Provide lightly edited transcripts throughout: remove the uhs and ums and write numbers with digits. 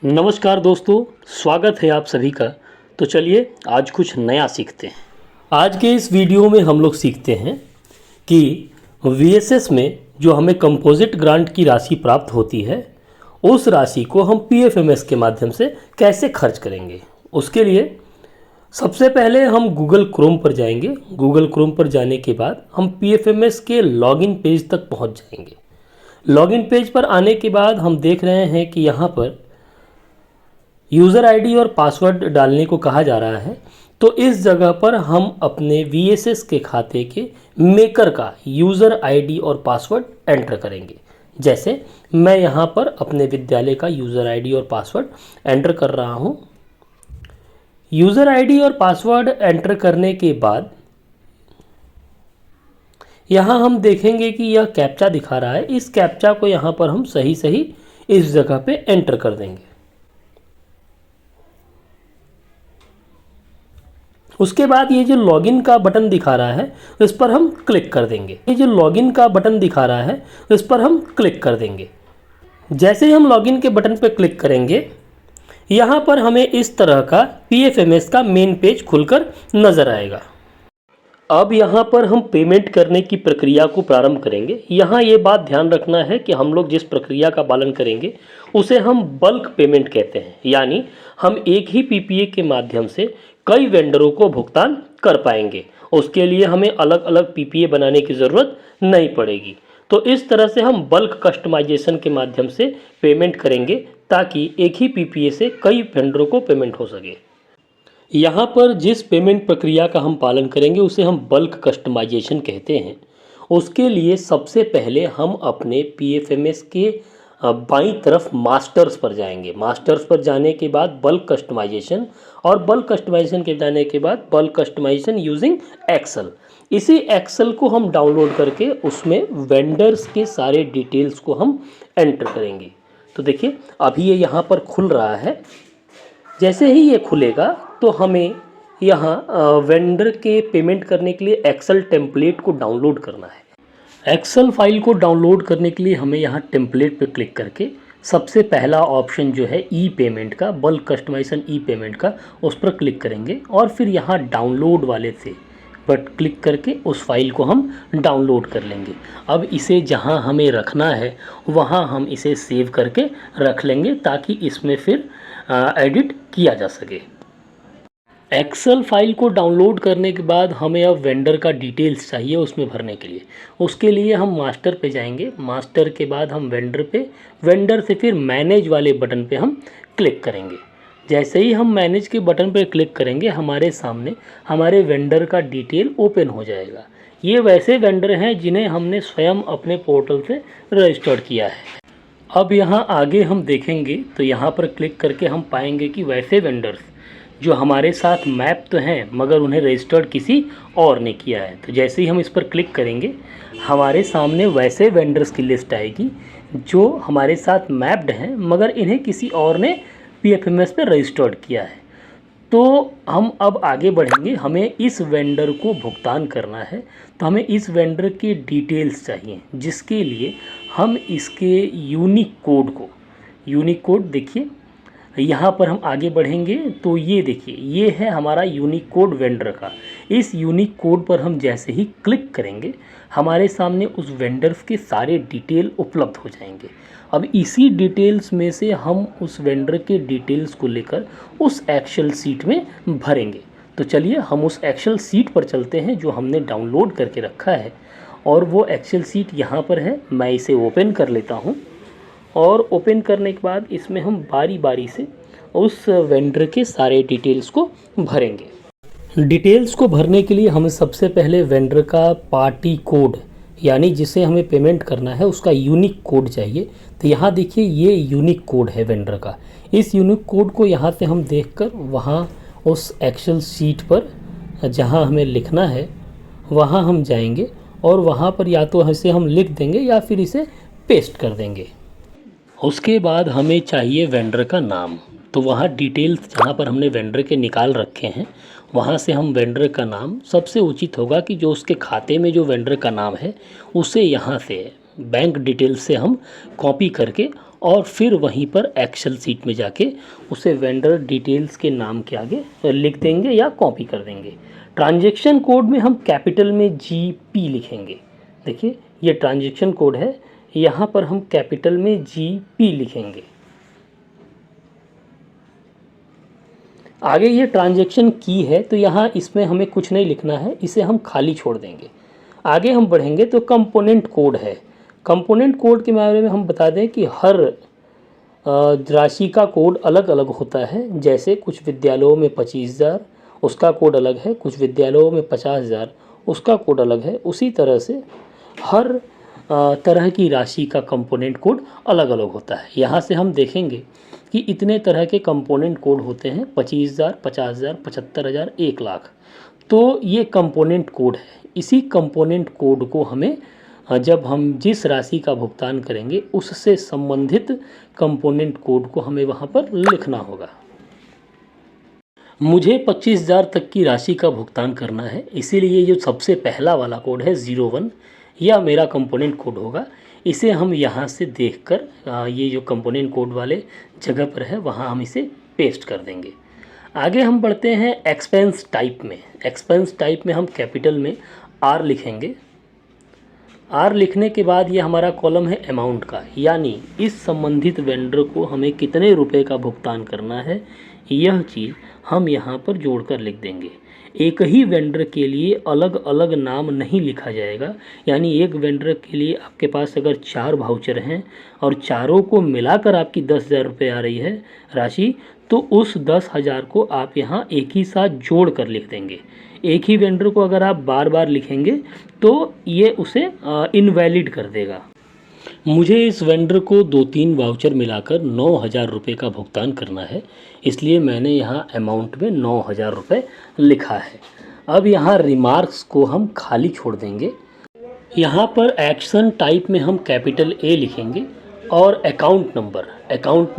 नमस्कार दोस्तों, स्वागत है आप सभी का। तो चलिए आज कुछ नया सीखते हैं। आज के इस वीडियो में हम लोग सीखते हैं कि वीएसएस में जो हमें कंपोजिट ग्रांट की राशि प्राप्त होती है उस राशि को हम पीएफएमएस के माध्यम से कैसे खर्च करेंगे। उसके लिए सबसे पहले हम गूगल क्रोम पर जाएंगे। गूगल क्रोम पर जाने के बाद हम पीएफएमएस के लॉगिन पेज तक पहुंच जाएंगे। लॉगिन पेज पर आने के बाद हम देख रहे हैं कि यहाँ पर यूज़र आईडी और पासवर्ड डालने को कहा जा रहा है। तो इस जगह पर हम अपने वीएसएस के खाते के मेकर का यूज़र आईडी और पासवर्ड एंटर करेंगे। जैसे मैं यहाँ पर अपने विद्यालय का यूज़र आईडी और पासवर्ड एंटर कर रहा हूँ। यूज़र आईडी और पासवर्ड एंटर करने के बाद यहाँ हम देखेंगे कि यह कैप्चा दिखा रहा है। इस कैप्चा को यहाँ पर हम सही सही इस जगह पे एंटर कर देंगे। उसके बाद ये जो लॉगिन का बटन दिखा रहा है इस पर हम क्लिक कर देंगे। ये जो लॉगिन का बटन दिखा रहा है इस पर हम क्लिक कर देंगे। जैसे ही हम लॉगिन के बटन पर क्लिक करेंगे यहाँ पर हमें इस तरह का पीएफएमएस का मेन पेज खुलकर नज़र आएगा। अब यहाँ पर हम पेमेंट करने की प्रक्रिया को प्रारंभ करेंगे। यहाँ ये बात ध्यान रखना है कि हम लोग जिस प्रक्रिया का पालन करेंगे उसे हम बल्क पेमेंट कहते हैं, यानी हम एक ही पीपीए के माध्यम से कई वेंडरों को भुगतान कर पाएंगे। उसके लिए हमें अलग अलग पीपीए बनाने की ज़रूरत नहीं पड़ेगी। तो इस तरह से हम बल्क कस्टमाइजेशन के माध्यम से पेमेंट करेंगे ताकि एक ही पीपीए से कई वेंडरों को पेमेंट हो सके। यहाँ पर जिस पेमेंट प्रक्रिया का हम पालन करेंगे उसे हम बल्क कस्टमाइजेशन कहते हैं। उसके लिए सबसे पहले हम अपने पीएफएमएस के बाईं तरफ मास्टर्स पर जाएंगे। मास्टर्स पर जाने के बाद बल्क कस्टमाइजेशन, और बल्क कस्टमाइजेशन के जाने के बाद बल्क कस्टमाइजेशन यूजिंग एक्सेल। इसी एक्सेल को हम डाउनलोड करके उसमें वेंडर्स के सारे डिटेल्स को हम एंटर करेंगे। तो देखिए अभी ये यहाँ पर खुल रहा है। जैसे ही ये खुलेगा तो हमें यहाँ वेंडर के पेमेंट करने के लिए एक्सेल टेम्पलेट को डाउनलोड करना है। एक्सेल फाइल को डाउनलोड करने के लिए हमें यहाँ टेम्पलेट पर क्लिक करके सबसे पहला ऑप्शन जो है ई पेमेंट का, बल्क कस्टमाइजेशन ई पेमेंट का, उस पर क्लिक करेंगे और फिर यहाँ डाउनलोड वाले से बट क्लिक करके उस फाइल को हम डाउनलोड कर लेंगे। अब इसे जहाँ हमें रखना है वहाँ हम इसे सेव करके रख लेंगे ताकि इसमें फिर एडिट किया जा सके। एक्सेल फाइल को डाउनलोड करने के बाद हमें अब वेंडर का डिटेल्स चाहिए उसमें भरने के लिए। उसके लिए हम मास्टर पे जाएंगे। मास्टर के बाद हम वेंडर पे, वेंडर से फिर मैनेज वाले बटन पे हम क्लिक करेंगे। जैसे ही हम मैनेज के बटन पर क्लिक करेंगे हमारे सामने हमारे वेंडर का डिटेल ओपन हो जाएगा। ये वैसे वेंडर हैं जिन्हें हमने स्वयं अपने पोर्टल से रजिस्टर्ड किया है। अब यहाँ आगे हम देखेंगे तो यहाँ पर क्लिक करके हम पाएंगे कि वैसे वेंडर्स जो हमारे साथ मैप तो हैं मगर उन्हें रजिस्टर्ड किसी और ने किया है। तो जैसे ही हम इस पर क्लिक करेंगे हमारे सामने वैसे वेंडर्स की लिस्ट आएगी जो हमारे साथ मैप्ड हैं मगर इन्हें किसी और ने पीएफएमएस पे रजिस्टर्ड किया है। तो हम अब आगे बढ़ेंगे। हमें इस वेंडर को भुगतान करना है तो हमें इस वेंडर के डिटेल्स चाहिए, जिसके लिए हम इसके यूनिक कोड को, यूनिक कोड देखिए यहाँ पर हम आगे बढ़ेंगे तो ये देखिए ये है हमारा यूनिक कोड वेंडर का। इस यूनिक कोड पर हम जैसे ही क्लिक करेंगे हमारे सामने उस वेंडर्स के सारे डिटेल उपलब्ध हो जाएंगे। अब इसी डिटेल्स में से हम उस वेंडर के डिटेल्स को लेकर उस एक्सेल सीट में भरेंगे। तो चलिए हम उस एक्सेल सीट पर चलते हैं जो हमने डाउनलोड करके रखा है, और वो एक्सेल सीट यहाँ पर है। मैं इसे ओपन कर लेता हूँ और ओपन करने के बाद इसमें हम बारी बारी से उस वेंडर के सारे डिटेल्स को भरेंगे। डिटेल्स को भरने के लिए हमें सबसे पहले वेंडर का पार्टी कोड, यानी जिसे हमें पेमेंट करना है उसका यूनिक कोड चाहिए। तो यहाँ देखिए ये यूनिक कोड है वेंडर का। इस यूनिक कोड को यहाँ से हम देखकर वहाँ उस एक्सेल शीट पर जहाँ हमें लिखना है वहाँ हम जाएंगे और वहाँ पर या तो इसे हम लिख देंगे या फिर इसे पेस्ट कर देंगे। उसके बाद हमें चाहिए वेंडर का नाम। तो वहाँ डिटेल्स जहाँ पर हमने वेंडर के निकाल रखे हैं वहाँ से हम वेंडर का नाम, सबसे उचित होगा कि जो उसके खाते में जो वेंडर का नाम है उसे यहाँ से बैंक डिटेल्स से हम कॉपी करके और फिर वहीं पर एक्सेल सीट में जाके उसे वेंडर डिटेल्स के नाम के आगे लिख देंगे या कॉपी कर देंगे। ट्रांजैक्शन कोड में हम कैपिटल में GP लिखेंगे। देखिए ये ट्रांजैक्शन कोड है, यहाँ पर हम कैपिटल में GP लिखेंगे। आगे ये ट्रांजैक्शन की है तो यहाँ इसमें हमें कुछ नहीं लिखना है, इसे हम खाली छोड़ देंगे। आगे हम बढ़ेंगे तो कंपोनेंट कोड है। कंपोनेंट कोड के बारे में हम बता दें कि हर राशि का कोड अलग अलग होता है। जैसे कुछ विद्यालयों में 25,000 उसका कोड अलग है, कुछ विद्यालयों में 50,000 उसका कोड अलग है। उसी तरह से हर तरह की राशि का कंपोनेंट कोड अलग अलग होता है। यहाँ से हम देखेंगे कि इतने तरह के कंपोनेंट कोड होते हैं, 25,000, 50,000, 75,000, 1,00,000। तो ये कंपोनेंट कोड है। इसी कंपोनेंट कोड को हमें जब हम जिस राशि का भुगतान करेंगे उससे संबंधित कंपोनेंट कोड को हमें वहाँ पर लिखना होगा। मुझे 25,000 तक की राशि का भुगतान करना है, इसीलिए जो सबसे पहला वाला कोड है 01 यह मेरा कंपोनेंट कोड होगा। इसे हम यहाँ से देखकर ये जो कंपोनेंट कोड वाले जगह पर है वहाँ हम इसे पेस्ट कर देंगे। आगे हम बढ़ते हैं एक्सपेंस टाइप में। एक्सपेंस टाइप में हम कैपिटल में R लिखेंगे। R लिखने के बाद ये हमारा कॉलम है अमाउंट का, यानी इस संबंधित वेंडर को हमें कितने रुपए का भुगतान करना है यह चीज़ हम यहाँ पर जोड़कर लिख देंगे। एक ही वेंडर के लिए अलग अलग नाम नहीं लिखा जाएगा, यानी एक वेंडर के लिए आपके पास अगर 4 वाउचर हैं और चारों को मिलाकर आपकी 10,000 रुपये आ रही है राशि, तो उस 10,000 को आप यहाँ एक ही साथ जोड़ कर लिख देंगे। एक ही वेंडर को अगर आप बार बार लिखेंगे तो ये उसे इनवैलिड कर देगा। मुझे इस वेंडर को 2-3 वाउचर मिलाकर 9,000 रुपये का भुगतान करना है, इसलिए मैंने यहाँ अमाउंट में 9,000 रुपये लिखा है। अब यहाँ रिमार्क्स को हम खाली छोड़ देंगे। यहाँ पर एक्शन टाइप में हम कैपिटल A लिखेंगे और अकाउंट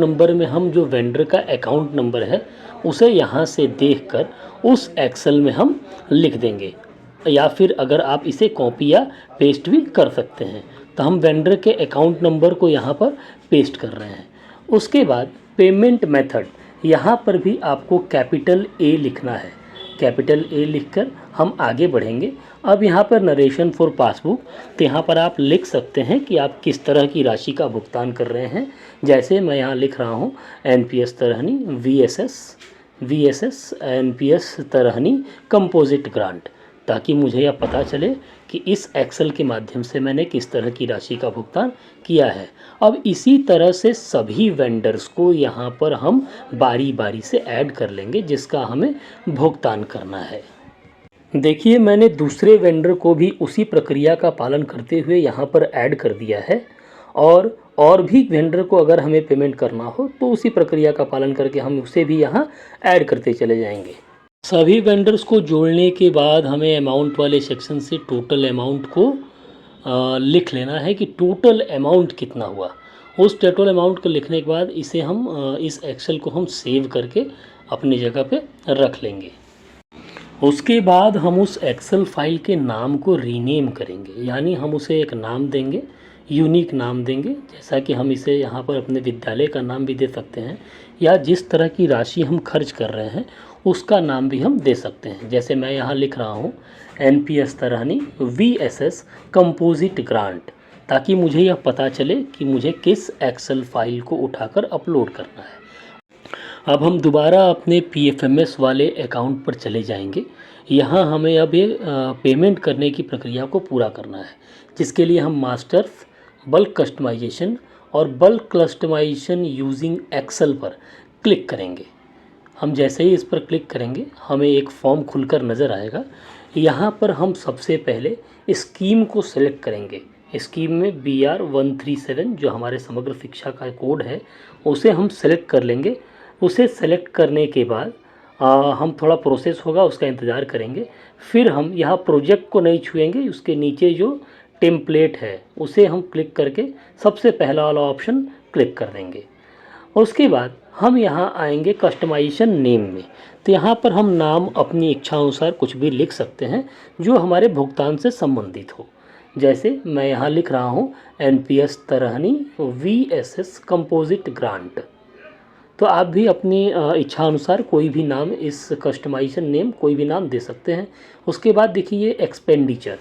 नंबर में हम जो वेंडर का अकाउंट नंबर है उसे यहाँ से देखकर उस एक्सेल में हम लिख देंगे, या फिर अगर आप इसे कॉपी या पेस्ट भी कर सकते हैं। तो हम वेंडर के अकाउंट नंबर को यहाँ पर पेस्ट कर रहे हैं। उसके बाद पेमेंट मेथड, यहाँ पर भी आपको कैपिटल A लिखना है। कैपिटल A लिखकर हम आगे बढ़ेंगे। अब यहाँ पर नरेशन फॉर पासबुक, तो यहाँ पर आप लिख सकते हैं कि आप किस तरह की राशि का भुगतान कर रहे हैं। जैसे मैं यहाँ लिख रहा हूँ NPS तरहनी VSS NPS तरहनी कंपोजिट ग्रांट, ताकि मुझे यह पता चले कि इस एक्सेल के माध्यम से मैंने किस तरह की राशि का भुगतान किया है। अब इसी तरह से सभी वेंडर्स को यहाँ पर हम बारी बारी से ऐड कर लेंगे जिसका हमें भुगतान करना है। देखिए मैंने दूसरे वेंडर को भी उसी प्रक्रिया का पालन करते हुए यहाँ पर ऐड कर दिया है, और भी वेंडर को अगर हमें पेमेंट करना हो तो उसी प्रक्रिया का पालन करके हम उसे भी यहाँ ऐड करते चले जाएंगे। सभी वेंडर्स को जोड़ने के बाद हमें अमाउंट वाले सेक्शन से टोटल अमाउंट को लिख लेना है कि टोटल अमाउंट कितना हुआ। उस टोटल अमाउंट को लिखने के बाद इसे हम इस एक्सेल को हम सेव करके अपनी जगह पे रख लेंगे। उसके बाद हम उस एक्सेल फाइल के नाम को रीनेम करेंगे, यानी हम उसे एक नाम देंगे, यूनिक नाम देंगे। जैसा कि हम इसे यहाँ पर अपने विद्यालय का नाम भी दे सकते हैं, या जिस तरह की राशि हम खर्च कर रहे हैं उसका नाम भी हम दे सकते हैं। जैसे मैं यहाँ लिख रहा हूँ NPS तरहनी VSS कंपोजिट ग्रांट, ताकि मुझे यह पता चले कि मुझे किस एक्सेल फाइल को उठाकर अपलोड करना है। अब हम दोबारा अपने PFMS वाले अकाउंट पर चले जाएंगे। यहाँ हमें अब ये पेमेंट करने की प्रक्रिया को पूरा करना है, जिसके लिए हम मास्टर्स बल्क कस्टमाइजेशन और बल्क कस्टमाइजेशन यूजिंग एक्सेल पर क्लिक करेंगे। हम जैसे ही इस पर क्लिक करेंगे हमें एक फॉर्म खुलकर नज़र आएगा। यहाँ पर हम सबसे पहले स्कीम को सेलेक्ट करेंगे। स्कीम में BR 137 जो हमारे समग्र शिक्षा का कोड है उसे हम सेलेक्ट कर लेंगे। उसे सेलेक्ट करने के बाद हम थोड़ा प्रोसेस होगा उसका इंतज़ार करेंगे। फिर हम यहाँ प्रोजेक्ट को नहीं छुएंगे, उसके नीचे जो टेम्पलेट है उसे हम क्लिक करके सबसे पहला वाला ऑप्शन क्लिक कर देंगे। उसके बाद हम यहाँ आएंगे कस्टमाइजेशन नेम में। तो यहाँ पर हम नाम अपनी इच्छा अनुसार कुछ भी लिख सकते हैं जो हमारे भुगतान से संबंधित हो। जैसे मैं यहाँ लिख रहा हूँ NPS तरहनी VSS कंपोजिट ग्रांट। तो आप भी अपनी इच्छा अनुसार कोई भी नाम, इस कस्टमाइजेशन नेम कोई भी नाम दे सकते हैं। उसके बाद देखिए एक्सपेंडिचर,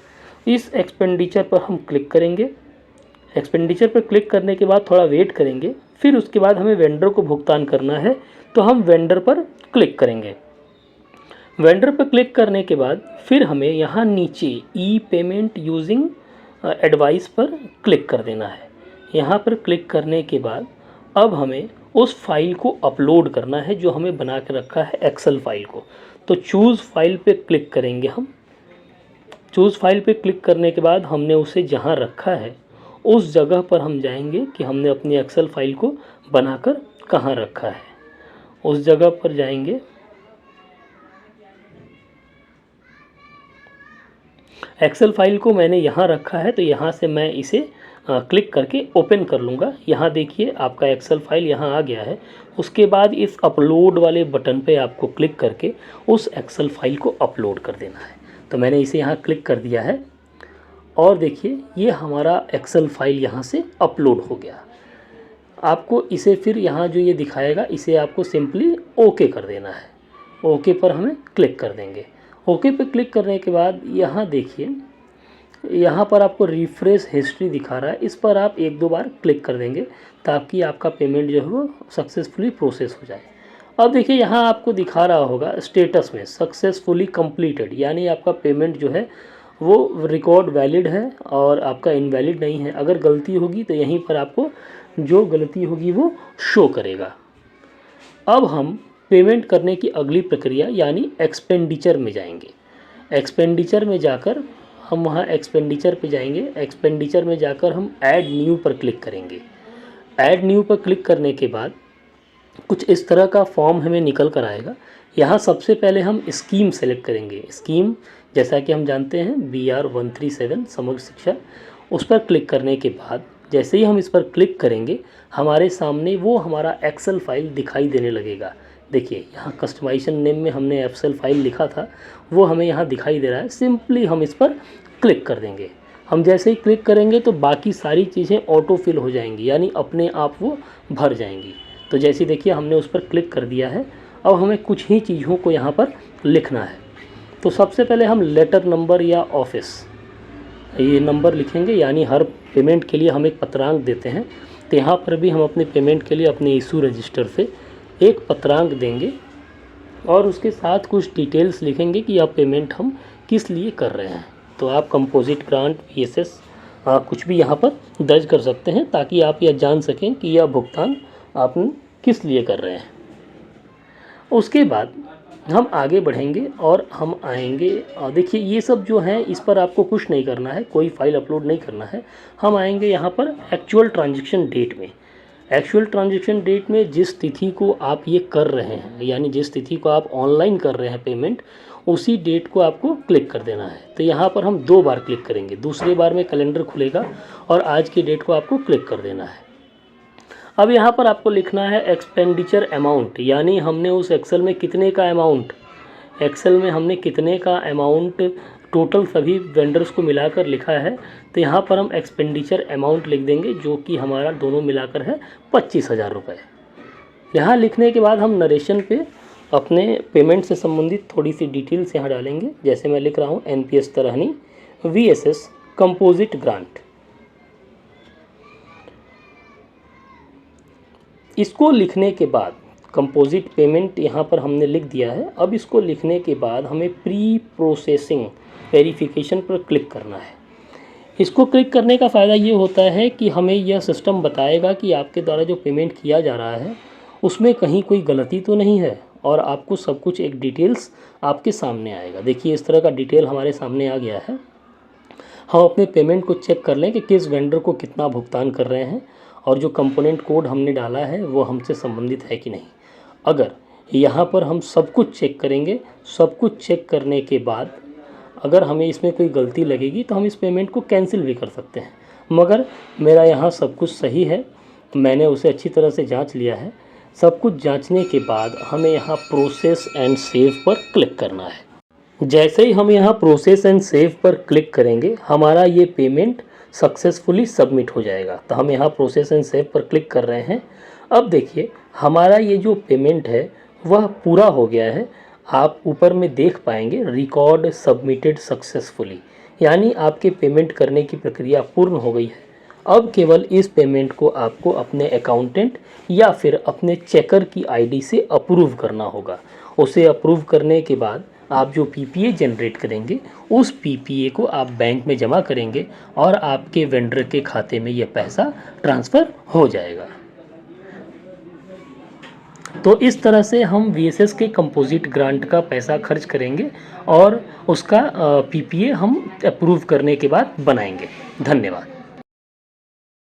इस एक्सपेंडिचर पर हम क्लिक करेंगे। एक्सपेंडिचर पर क्लिक करने के बाद थोड़ा वेट करेंगे, फिर उसके बाद हमें वेंडर को भुगतान करना है, तो हम वेंडर पर क्लिक करेंगे। वेंडर पर क्लिक करने के बाद फिर हमें यहाँ नीचे ई पेमेंट यूजिंग एडवाइस पर क्लिक कर देना है। यहाँ पर क्लिक करने के बाद अब हमें उस फाइल को अपलोड करना है जो हमें बना के रखा है एक्सेल फाइल को। तो चूज़ फाइल पे क्लिक करेंगे हम। चूज़ फाइल पे क्लिक करने के बाद हमने उसे जहाँ रखा है उस जगह पर हम जाएंगे कि हमने अपनी एक्सेल फाइल को बनाकर कहाँ रखा है। उस जगह पर जाएंगे, एक्सेल फाइल को मैंने यहाँ रखा है, तो यहाँ से मैं इसे क्लिक करके ओपन कर लूँगा। यहाँ देखिए आपका एक्सेल फाइल यहाँ आ गया है। उसके बाद इस अपलोड वाले बटन पे आपको क्लिक करके उस एक्सेल फाइल को अपलोड कर देना है। तो मैंने इसे यहाँ क्लिक कर दिया है और देखिए ये हमारा एक्सेल फाइल यहाँ से अपलोड हो गया। आपको इसे फिर यहाँ जो ये दिखाएगा इसे आपको सिंपली ओके कर देना है। ओके पर हमें क्लिक कर देंगे। ओके पे क्लिक करने के बाद यहाँ देखिए यहाँ पर आपको रिफ्रेश हिस्ट्री दिखा रहा है, इस पर आप एक दो बार क्लिक कर देंगे ताकि आपका पेमेंट जो है वो सक्सेसफुली प्रोसेस हो जाए। अब देखिए यहाँ आपको दिखा रहा होगा स्टेटस में सक्सेसफुली कंप्लीटेड, यानी आपका पेमेंट जो है वो रिकॉर्ड वैलिड है और आपका इनवैलिड नहीं है। अगर गलती होगी तो यहीं पर आपको जो गलती होगी वो शो करेगा। अब हम पेमेंट करने की अगली प्रक्रिया यानी एक्सपेंडिचर में जाएंगे। एक्सपेंडिचर में जाकर हम वहाँ एक्सपेंडिचर पे जाएंगे। एक्सपेंडिचर में जाकर हम ऐड न्यू पर क्लिक करेंगे। ऐड न्यू पर क्लिक करने के बाद कुछ इस तरह का फॉर्म हमें निकल कर आएगा। यहाँ सबसे पहले हम स्कीम सेलेक्ट करेंगे। स्कीम जैसा कि हम जानते हैं BR 137 समग्र शिक्षा, उस पर क्लिक करने के बाद जैसे ही हम इस पर क्लिक करेंगे हमारे सामने वो हमारा एक्सेल फाइल दिखाई देने लगेगा। देखिए यहाँ कस्टमाइजेशन नेम में हमने एक्सेल फाइल लिखा था वो हमें यहाँ दिखाई दे रहा है। सिंपली हम इस पर क्लिक कर देंगे। हम जैसे ही क्लिक करेंगे तो बाकी सारी चीज़ें ऑटो फिल हो जाएंगी, यानी अपने आप वो भर जाएंगी। तो जैसे देखिए हमने उस पर क्लिक कर दिया है। अब हमें कुछ ही चीज़ों को यहाँ पर लिखना है। तो सबसे पहले हम लेटर नंबर या ऑफिस ये नंबर लिखेंगे, यानी हर पेमेंट के लिए हम एक पत्रांक देते हैं। तो यहाँ पर भी हम अपने पेमेंट के लिए अपने इशू रजिस्टर से एक पत्रांक देंगे और उसके साथ कुछ डिटेल्स लिखेंगे कि यह पेमेंट हम किस लिए कर रहे हैं। तो आप कंपोजिट ग्रांट VSS कुछ भी यहाँ पर दर्ज कर सकते हैं ताकि आप यह जान सकें कि यह भुगतान आप किस लिए कर रहे हैं। उसके बाद हम आगे बढ़ेंगे और हम आएंगे, देखिए ये सब जो है इस पर आपको कुछ नहीं करना है, कोई फाइल अपलोड नहीं करना है। हम आएंगे यहाँ पर एक्चुअल ट्रांजैक्शन डेट में। एक्चुअल ट्रांजैक्शन डेट में जिस तिथि को आप ये कर रहे हैं, यानी जिस तिथि को आप ऑनलाइन कर रहे हैं पेमेंट, उसी डेट को आपको क्लिक कर देना है। तो यहाँ पर हम 2 बार क्लिक करेंगे, दूसरी बार में कैलेंडर खुलेगा और आज की डेट को आपको क्लिक कर देना है। अब यहाँ पर आपको लिखना है एक्सपेंडिचर अमाउंट, यानी हमने उस एक्सेल में कितने का अमाउंट, एक्सेल में हमने कितने का अमाउंट टोटल सभी वेंडर्स को मिलाकर लिखा है। तो यहाँ पर हम एक्सपेंडिचर अमाउंट लिख देंगे जो कि हमारा दोनों मिलाकर है 25,000 रुपये। यहाँ लिखने के बाद हम नरेशन पे अपने पेमेंट से संबंधित थोड़ी सी डिटेल्स यहाँ डालेंगे। जैसे मैं लिख रहा हूँ NPS तरहनी VSS कंपोजिट ग्रांट। इसको लिखने के बाद कंपोजिट पेमेंट यहाँ पर हमने लिख दिया है। अब इसको लिखने के बाद हमें प्री प्रोसेसिंग वेरिफिकेशन पर क्लिक करना है। इसको क्लिक करने का फ़ायदा ये होता है कि हमें यह सिस्टम बताएगा कि आपके द्वारा जो पेमेंट किया जा रहा है उसमें कहीं कोई गलती तो नहीं है और आपको सब कुछ एक डिटेल्स आपके सामने आएगा। देखिए इस तरह का डिटेल हमारे सामने आ गया है। हम अपने पेमेंट को चेक कर लें कि किस वेंडर को कितना भुगतान कर रहे हैं और जो कंपोनेंट कोड हमने डाला है वो हमसे संबंधित है कि नहीं। अगर यहाँ पर हम सब कुछ चेक करेंगे, सब कुछ चेक करने के बाद अगर हमें इसमें कोई गलती लगेगी तो हम इस पेमेंट को कैंसिल भी कर सकते हैं। मगर मेरा यहाँ सब कुछ सही है, मैंने उसे अच्छी तरह से जांच लिया है। सब कुछ जांचने के बाद हमें यहाँ प्रोसेस एंड सेव पर क्लिक करना है। जैसे ही हम यहाँ प्रोसेस एंड सेव पर क्लिक करेंगे हमारा ये पेमेंट सक्सेसफुली सबमिट हो जाएगा। तो हम यहाँ प्रोसेस एंड सेव पर क्लिक कर रहे हैं। अब देखिए हमारा ये जो पेमेंट है वह पूरा हो गया है। आप ऊपर में देख पाएंगे रिकॉर्ड सबमिटेड सक्सेसफुली, यानी आपके पेमेंट करने की प्रक्रिया पूर्ण हो गई है। अब केवल इस पेमेंट को आपको अपने अकाउंटेंट या फिर अपने चेकर की आईडी से अप्रूव करना होगा। उसे अप्रूव करने के बाद आप जो पीपीए जनरेट करेंगे उस पीपीए को आप बैंक में जमा करेंगे और आपके वेंडर के खाते में यह पैसा ट्रांसफ़र हो जाएगा। तो इस तरह से हम वीएसएस के कंपोजिट ग्रांट का पैसा खर्च करेंगे और उसका पीपीए हम अप्रूव करने के बाद बनाएंगे। धन्यवाद।